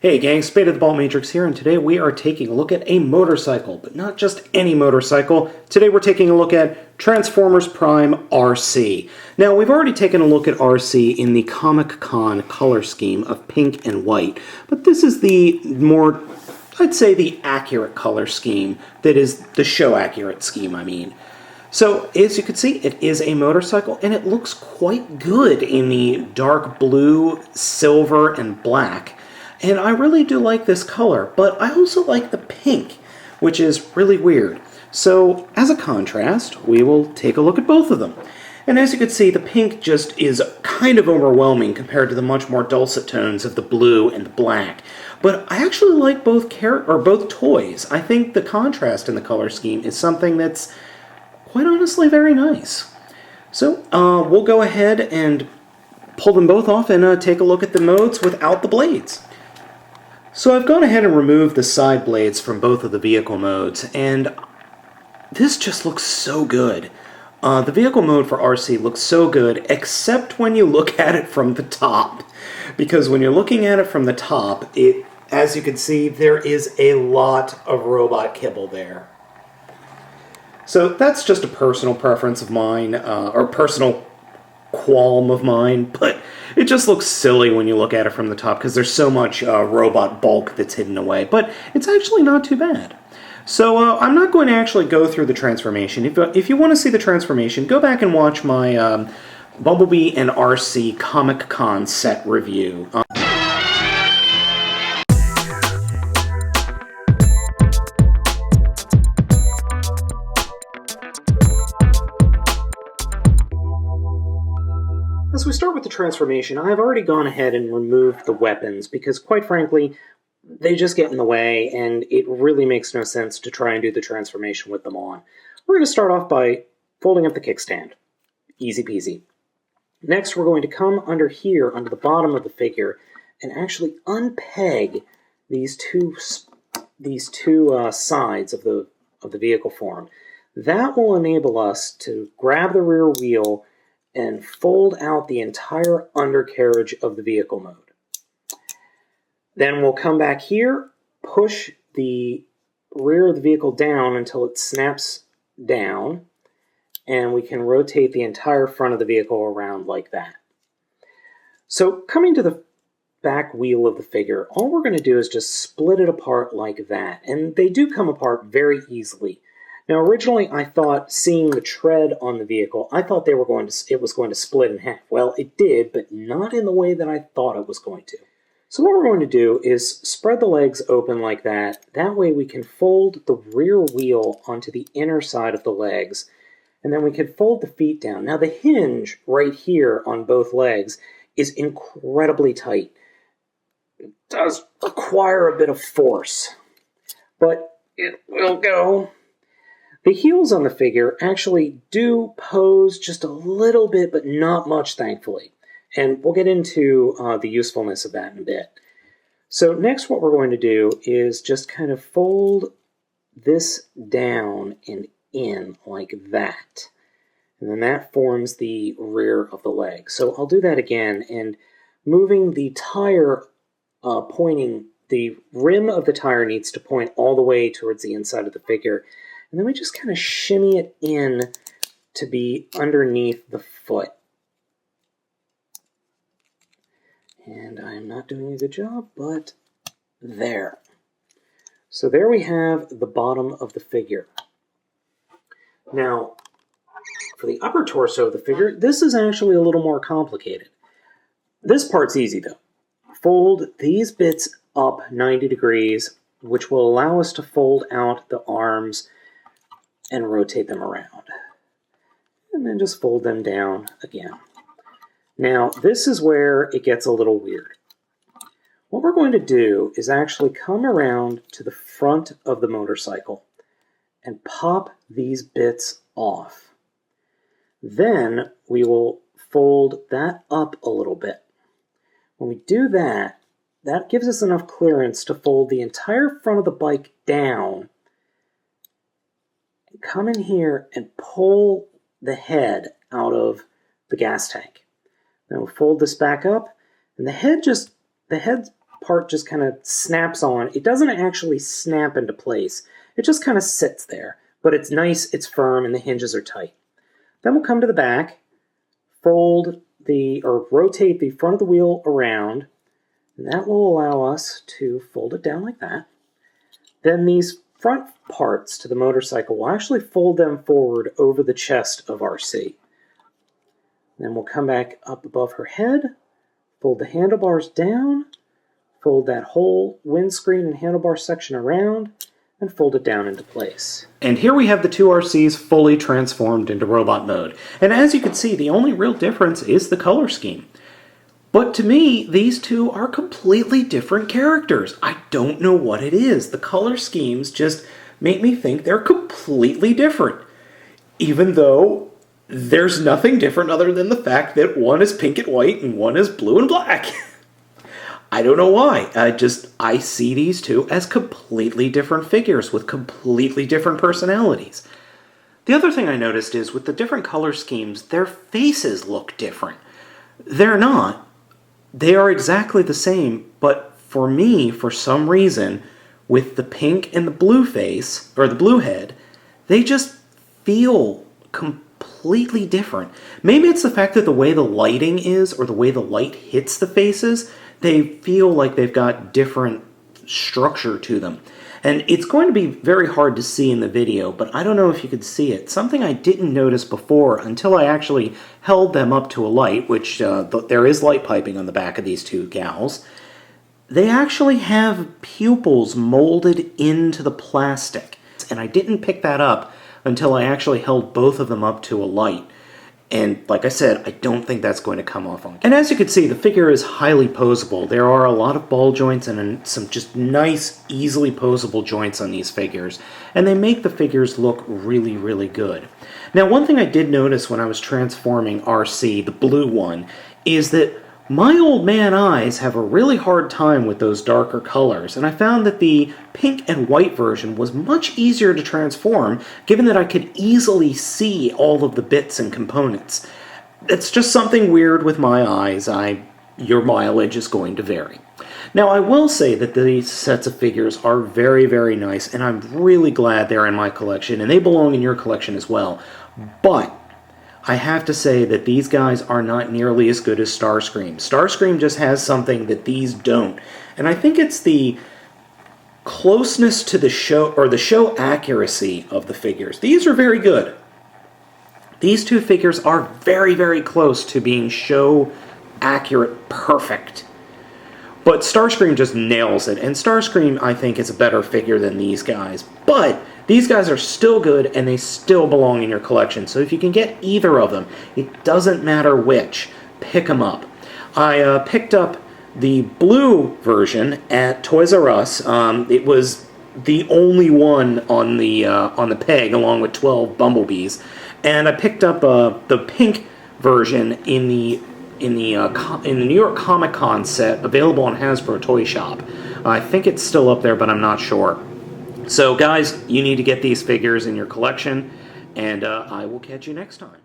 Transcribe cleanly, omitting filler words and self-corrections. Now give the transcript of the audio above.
Hey gang, Spade of the Baltmatrix here, and today we are taking a look at a motorcycle, but not just any motorcycle. Today we're taking a look at Transformers Prime Arcee. Now, we've already taken a look at Arcee in the Comic Con color scheme of pink and white, but this is the more, I'd say, the accurate color scheme, that is the show-accurate scheme, I mean. So, as you can see, it is a motorcycle, and it looks quite good in the dark blue, silver, and black. And I really do like this color, but I also like the pink, which is really weird. So, as a contrast, we will take a look at both of them. And as you can see, the pink just is kind of overwhelming compared to the much more dulcet tones of the blue and the black. But I actually like both toys. I think the contrast in the color scheme is something that's quite honestly very nice. So, we'll go ahead and pull them both off and take a look at the modes without the blades. So I've gone ahead and removed the side blades from both of the vehicle modes, and this just looks so good. The vehicle mode for Arcee looks so good, except when you look at it from the top. Because when you're looking at it from the top, as you can see, there is a lot of robot kibble there. So that's just a personal preference of mine, or personal qualm of mine, but it just looks silly when you look at it from the top because there's so much robot bulk that's hidden away, but it's actually not too bad. So I'm not going to actually go through the transformation. If you want to see the transformation, go back and watch my Bumblebee and Arcee Comic Con set review. As we start with the transformation, I've already gone ahead and removed the weapons because, quite frankly, they just get in the way and it really makes no sense to try and do the transformation with them on. We're going to start off by folding up the kickstand. Easy peasy. Next, we're going to come under here, under the bottom of the figure, and actually unpeg these two sides of the vehicle form. That will enable us to grab the rear wheel and fold out the entire undercarriage of the vehicle mode. Then we'll come back here, push the rear of the vehicle down until it snaps down, and we can rotate the entire front of the vehicle around like that. So coming to the back wheel of the figure, all we're going to do is just split it apart like that, and they do come apart very easily. Now, originally, I thought, seeing the tread on the vehicle, I thought it was going to split in half. Well, it did, but not in the way that I thought it was going to. So what we're going to do is spread the legs open like that. That way we can fold the rear wheel onto the inner side of the legs, and then we can fold the feet down. Now, the hinge right here on both legs is incredibly tight. It does require a bit of force, but it will go. The heels on the figure actually do pose just a little bit, but not much, thankfully. And we'll get into the usefulness of that in a bit. So next what we're going to do is just kind of fold this down and in like that. And then that forms the rear of the leg. So I'll do that again, and moving the tire the rim of the tire needs to point all the way towards the inside of the figure. And then we just kind of shimmy it in to be underneath the foot. And I'm not doing a good job, but there. So there we have the bottom of the figure. Now, for the upper torso of the figure, this is actually a little more complicated. This part's easy, though. Fold these bits up 90 degrees, which will allow us to fold out the arms and rotate them around. And then just fold them down again. Now, this is where it gets a little weird. What we're going to do is actually come around to the front of the motorcycle and pop these bits off. Then we will fold that up a little bit. When we do that, that gives us enough clearance to fold the entire front of the bike down, come in here and pull the head out of the gas tank. Then we'll fold this back up, and the head part just kind of snaps on. It doesn't actually snap into place. It just kind of sits there. But it's nice, it's firm, and the hinges are tight. Then we'll come to the back, rotate the front of the wheel around, and that will allow us to fold it down like that. Then these front parts to the motorcycle, we'll actually fold them forward over the chest of Arcee. Then we'll come back up above her head, fold the handlebars down, fold that whole windscreen and handlebar section around, and fold it down into place. And here we have the two Arcees fully transformed into robot mode. And as you can see, the only real difference is the color scheme. But to me, these two are completely different characters. I don't know what it is. The color schemes just make me think they're completely different. Even though there's nothing different other than the fact that one is pink and white and one is blue and black. I don't know why. I see these two as completely different figures with completely different personalities. The other thing I noticed is with the different color schemes, their faces look different. They're not. They are exactly the same, but for me, for some reason, with the pink and the blue face, or the blue head, they just feel completely different. Maybe it's the fact that the way the lighting is, or the way the light hits the faces, they feel like they've got different structure to them. And it's going to be very hard to see in the video, but I don't know if you could see it. Something I didn't notice before until I actually held them up to a light, which there is light piping on the back of these two gals. They actually have pupils molded into the plastic. And I didn't pick that up until I actually held both of them up to a light. And like I said, I don't think that's going to come off on. And as you can see, the figure is highly posable. There are a lot of ball joints and some just nice, easily posable joints on these figures. And they make the figures look really, really good. Now, one thing I did notice when I was transforming Arcee, the blue one, is that my old man eyes have a really hard time with those darker colors, and I found that the pink and white version was much easier to transform, given that I could easily see all of the bits and components. It's just something weird with my eyes. Your mileage is going to vary. Now, I will say that these sets of figures are very, very nice, and I'm really glad they're in my collection, and they belong in your collection as well. But I have to say that these guys are not nearly as good as Starscream. Starscream just has something that these don't. And I think it's the closeness to the show, or the show accuracy of the figures. These are very good. These two figures are very, very close to being show accurate, perfect. But Starscream just nails it. And Starscream, I think, is a better figure than these guys. But these guys are still good, and they still belong in your collection. So if you can get either of them, it doesn't matter which, pick them up. I picked up the blue version at Toys R Us. It was the only one on the peg, along with 12 Bumblebees. And I picked up the pink version in the New York Comic Con set, available on Hasbro Toy Shop. I think it's still up there, but I'm not sure. So guys, you need to get these figures in your collection, and I will catch you next time.